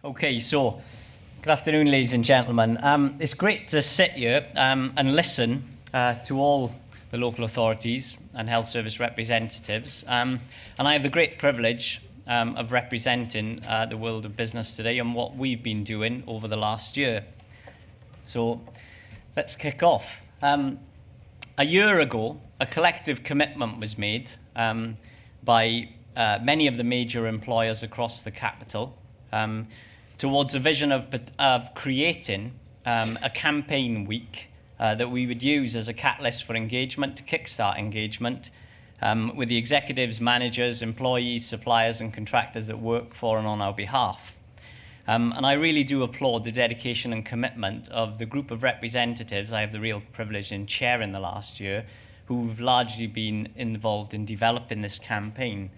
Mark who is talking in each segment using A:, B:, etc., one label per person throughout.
A: Okay, so good afternoon, ladies and gentlemen. It's great to sit here and listen to all the local authorities and health service representatives. And I have the great privilege of representing the world of business today and what we've been doing over the last year. So let's kick off. A year ago, a collective commitment was made by many of the major employers across the capital towards a vision of creating a campaign week that we would use as a catalyst for engagement, to kickstart engagement with the executives, managers, employees, suppliers and contractors that work for and on our behalf. And I really do applaud the dedication and commitment of the group of representatives I have the real privilege in chairing the last year, who've largely been involved in developing this campaign.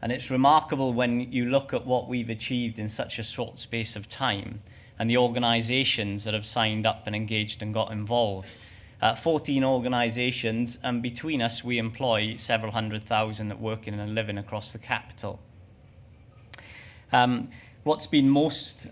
A: And it's remarkable when you look at what we've achieved in such a short space of time and the organisations that have signed up and engaged and got involved. 14 organisations, and between us we employ several 100,000 that work in and living across the capital. What's been most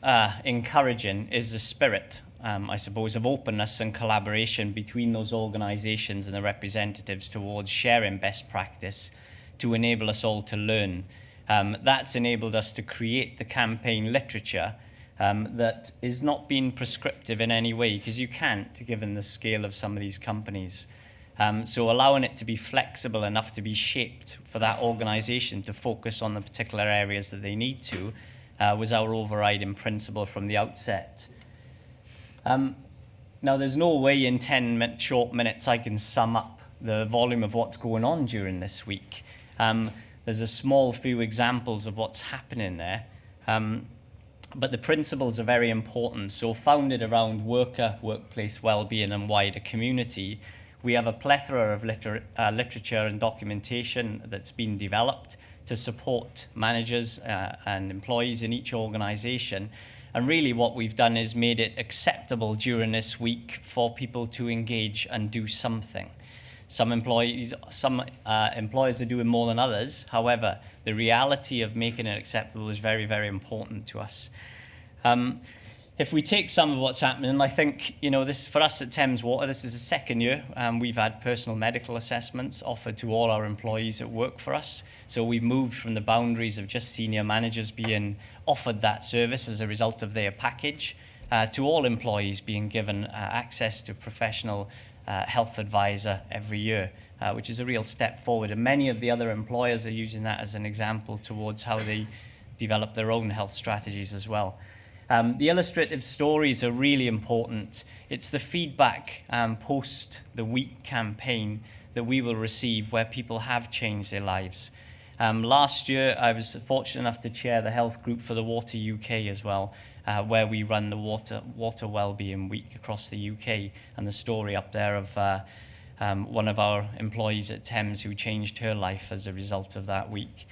A: encouraging is the spirit, I suppose, of openness and collaboration between those organisations and the representatives towards sharing best practice to enable us all to learn. That's enabled us to create the campaign literature that is not being prescriptive in any way, because you can't, given the scale of some of these companies. So allowing it to be flexible enough to be shaped for that organisation to focus on the particular areas that they need to was our overriding principle from the outset. Now, there's no way in 10 short minutes I can sum up the volume of what's going on during this week. There's a small few examples of what's happening there, but the principles are very important. So founded around workplace wellbeing and wider community, we have a plethora of literature and documentation that's been developed to support managers and employees in each organisation. And really what we've done is made it acceptable during this week for people to engage and do something. Some employers are doing more than others. However, the reality of making it acceptable is very, very important to us. If we take some of what's happening, I think, this for us at Thames Water, this is the second year we've had personal medical assessments offered to all our employees that work for us. So we've moved from the boundaries of just senior managers being offered that service as a result of their package to all employees being given access to professional health advisor every year, which is a real step forward. And many of the other employers are using that as an example towards how they develop their own health strategies as well. The illustrative stories are really important. It's the feedback post the week campaign that we will receive where people have changed their lives. Last year, I was fortunate enough to chair the health group for the Water UK as well, where we run the Water Wellbeing Week across the UK, and the story up there of one of our employees at Thames who changed her life as a result of that week.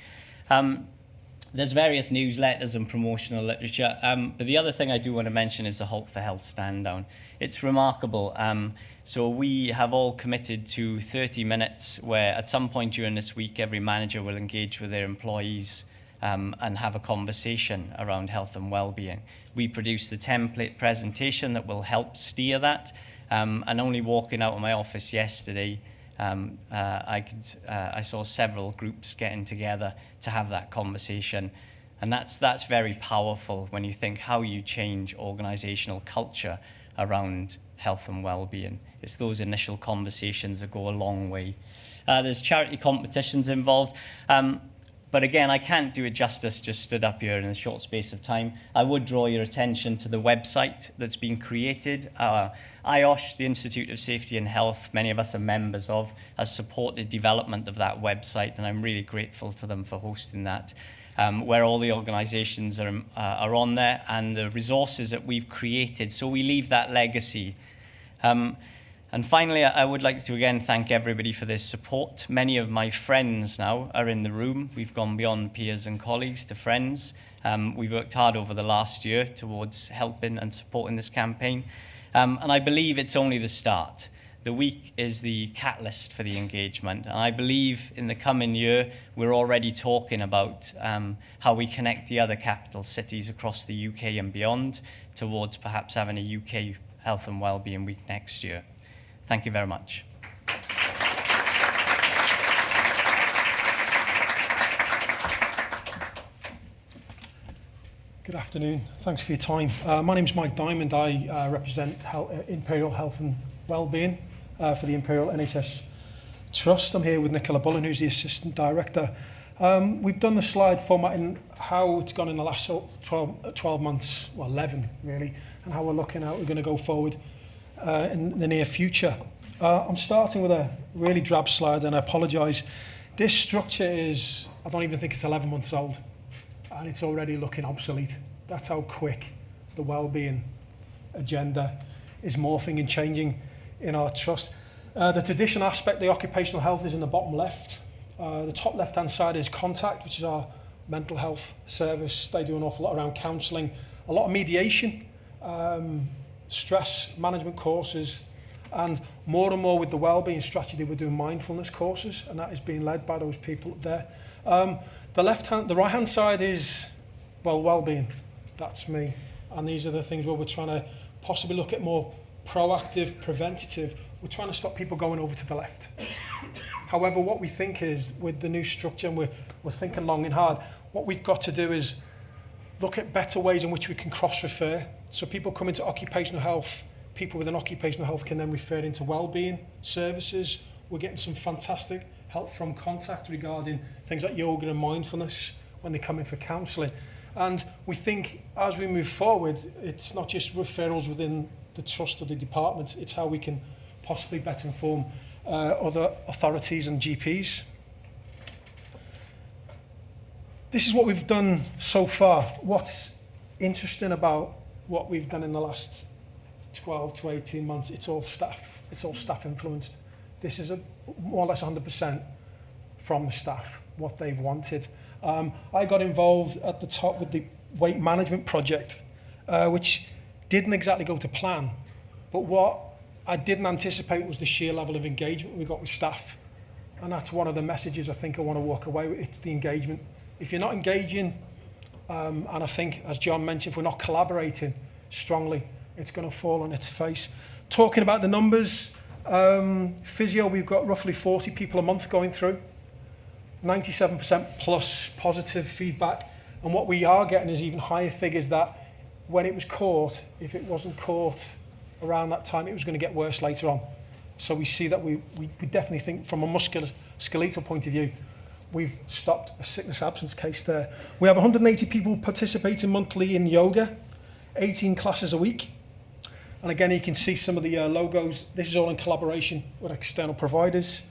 A: There's various newsletters and promotional literature, but the other thing I do want to mention is the Halt for Health stand down. It's remarkable. So we have all committed to 30 minutes where at some point during this week every manager will engage with their employees and have a conversation around health and well-being. We produced the template presentation that will help steer that, and only walking out of my office yesterday I saw several groups getting together to have that conversation, and that's very powerful when you think how you change organisational culture around health and well-being. It's those initial conversations that go a long way. There's charity competitions involved, but again, I can't do it justice just stood up here in a short space of time. I would draw your attention to the website that's been created. IOSH, the Institute of Safety and Health, many of us are members of, has supported development of that website, and I'm really grateful to them for hosting that, where all the organisations are on there and the resources that we've created. So we leave that legacy. And finally, I would like to again thank everybody for their support. Many of my friends now are in the room. We've gone beyond peers and colleagues to friends. We've worked hard over the last year towards helping and supporting this campaign. And I believe it's only the start. the week is the catalyst for the engagement. And I believe in the coming year, we're already talking about how we connect the other capital cities across the UK and beyond towards perhaps having a UK Health and Wellbeing Week next year. Thank you very much.
B: Good afternoon. Thanks for your time. My name is Mike Diamond. I represent Imperial Health and Wellbeing for the Imperial NHS Trust. I'm here with Nicola Bullen, who's the Assistant Director. We've done the slide formatting how it's gone in the last 12 months, well 11 really, and how we're looking at we're going to go forward in the near future. I'm starting with a really drab slide, and I apologise. This structure is, I don't even think it's 11 months old. And it's already looking obsolete. That's how quick the wellbeing agenda is morphing and changing in our trust. The traditional aspect, the occupational health, is in the bottom left. The top left-hand side is Contact, which is our mental health service. They do an awful lot around counselling, a lot of mediation, stress management courses, and more with the wellbeing strategy, we're doing mindfulness courses, and that is being led by those people there. The right-hand side is, well, wellbeing. That's me. And these are the things where we're trying to possibly look at more proactive, preventative. We're trying to stop people going over to the left. However, what we think is, with the new structure, and we're thinking long and hard, what we've got to do is look at better ways in which we can cross-refer. So people come into occupational health, people with an occupational health can then refer into wellbeing services. We're getting some fantastic help from Contact regarding things like yoga and mindfulness when they come in for counselling. And we think as we move forward, it's not just referrals within the trust of the department, it's how we can possibly better inform other authorities and GPs. This is what we've done so far. What's interesting about what we've done in the last 12 to 18 months, it's all staff. It's all staff influenced. This is more or less 100% from the staff, what they've wanted. I got involved at the top with the weight management project, which didn't exactly go to plan. But what I didn't anticipate was the sheer level of engagement we got with staff. And that's one of the messages I think I want to walk away with. It's the engagement. If you're not engaging, and I think, as John mentioned, if we're not collaborating strongly, it's going to fall on its face. Talking about the numbers, physio, we've got roughly 40 people a month going through, 97% plus positive feedback, and what we are getting is even higher figures that when it was caught, if it wasn't caught around that time, it was going to get worse later on. So we see that we definitely think from a musculoskeletal point of view, we've stopped a sickness absence case there. We have 180 people participating monthly in yoga, 18 classes a week. And again, you can see some of the logos. This is all in collaboration with external providers.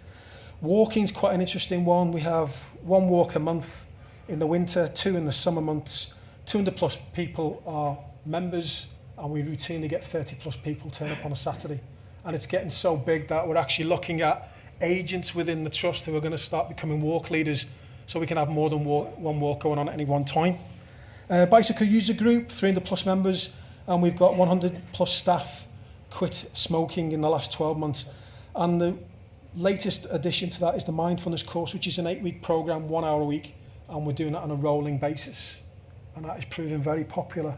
B: Walking's quite an interesting one. We have 1 walk a month in the winter, 2 in the summer months. 200 plus people are members, and we routinely get 30 plus people turn up on a Saturday. And it's getting so big that we're actually looking at agents within the trust who are going to start becoming walk leaders, so we can have more than one walk going on at any one time. Bicycle user group, 300 plus members. And we've got 100 plus staff quit smoking in the last 12 months. And the latest addition to that is the mindfulness course, which is an 8-week program, 1 hour a week. And we're doing that on a rolling basis. And that is proving very popular.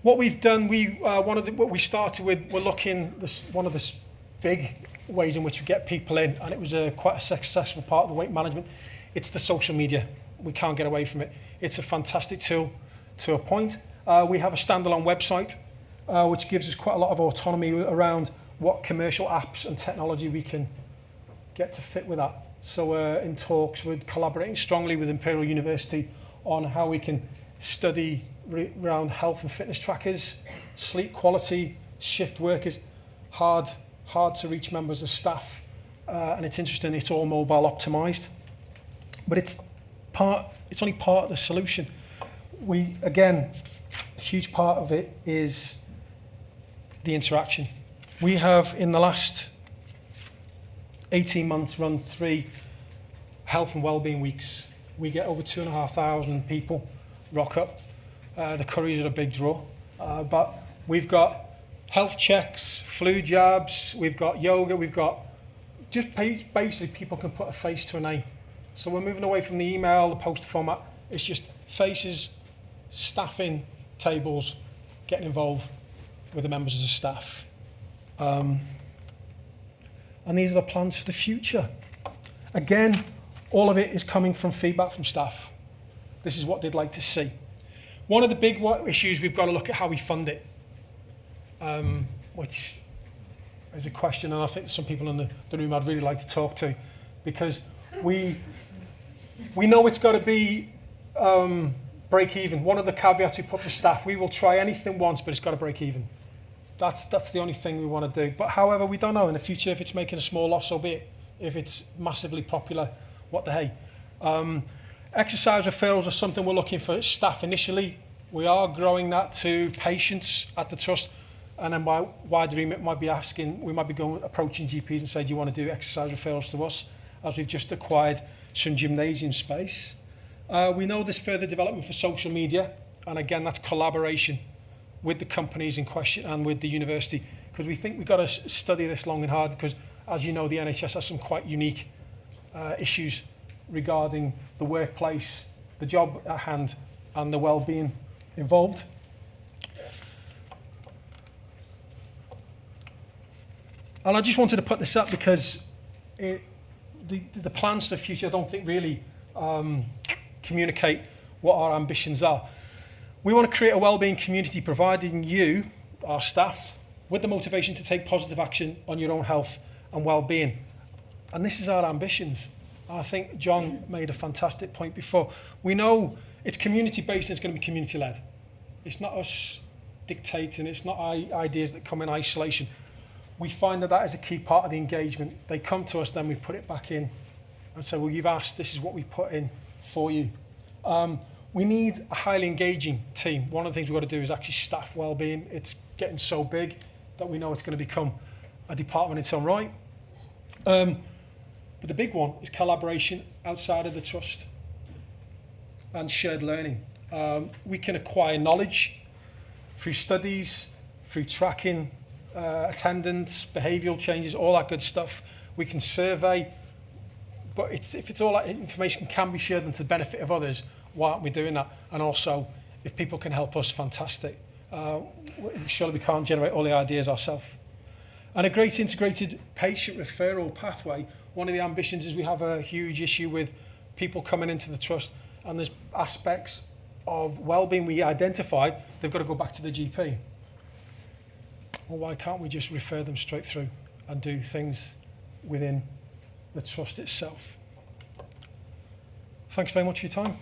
B: What we've done, what we started with, we're looking, one of the big ways in which we get people in, and it was quite a successful part of the weight management, it's the social media. We can't get away from it. It's a fantastic tool to a point. We have a standalone website, which gives us quite a lot of autonomy around what commercial apps and technology we can get to fit with that. So in talks, we're collaborating strongly with Imperial University on how we can study around health and fitness trackers, sleep quality, shift workers, hard to reach members of staff. And it's interesting, it's all mobile optimized. But it's only part of the solution. Again, a huge part of it is the interaction. We have, in the last 18 months, run 3 health and wellbeing weeks. We get over 2,500 people rock up. The Curries are a big draw. But we've got health checks, flu jabs, we've got yoga, we've got just basically people can put a face to a name. So we're moving away from the email, the poster format. It's just faces, staffing tables, getting involved with the members of the staff. And these are the plans for the future. Again, all of it is coming from feedback from staff. This is what they'd like to see. One of the big issues, we've got to look at how we fund it, which is a question, and I think some people in the room I'd really like to talk to, because we know it's got to be break even. One of the caveats we put to staff, we will try anything once, but it's got to break even. That's the only thing we want to do. But however, we don't know in the future if it's making a small loss, so be it. If it's massively popular, what the hey. Exercise referrals are something we're looking for staff initially. We are growing that to patients at the trust, and then by wider remit might be asking, we might be approaching GPs and say, do you want to do exercise referrals to us, as we've just acquired some gymnasium space. We know there's further development for social media, and again, that's collaboration with the companies in question and with the university, because we think we've got to study this long and hard, because as you know, the NHS has some quite unique issues regarding the workplace, the job at hand, and the well-being involved. And I just wanted to put this up because the plans for the future I don't think really communicate what our ambitions are. We want to create a wellbeing community providing you, our staff, with the motivation to take positive action on your own health and well-being. And this is our ambitions. I think John made a fantastic point before. We know it's community-based and it's going to be community-led. It's not us dictating, it's not ideas that come in isolation. We find that is a key part of the engagement. They come to us, then we put it back in and say, well, you've asked, this is what we put in for you. We need a highly engaging team. One of the things we've got to do is actually staff wellbeing. It's getting so big that we know it's going to become a department in its own right. But the big one is collaboration outside of the trust and shared learning. We can acquire knowledge through studies, through tracking, attendance, behavioural changes, all that good stuff. We can survey, but if it's all that information can be shared and to the benefit of others, why aren't we doing that? And also, if people can help us, fantastic. Surely we can't generate all the ideas ourselves. And a great integrated patient referral pathway. One of the ambitions is we have a huge issue with people coming into the trust, and there's aspects of wellbeing we identified, they've got to go back to the GP. Well, why can't we just refer them straight through and do things within the trust itself? Thanks very much for your time.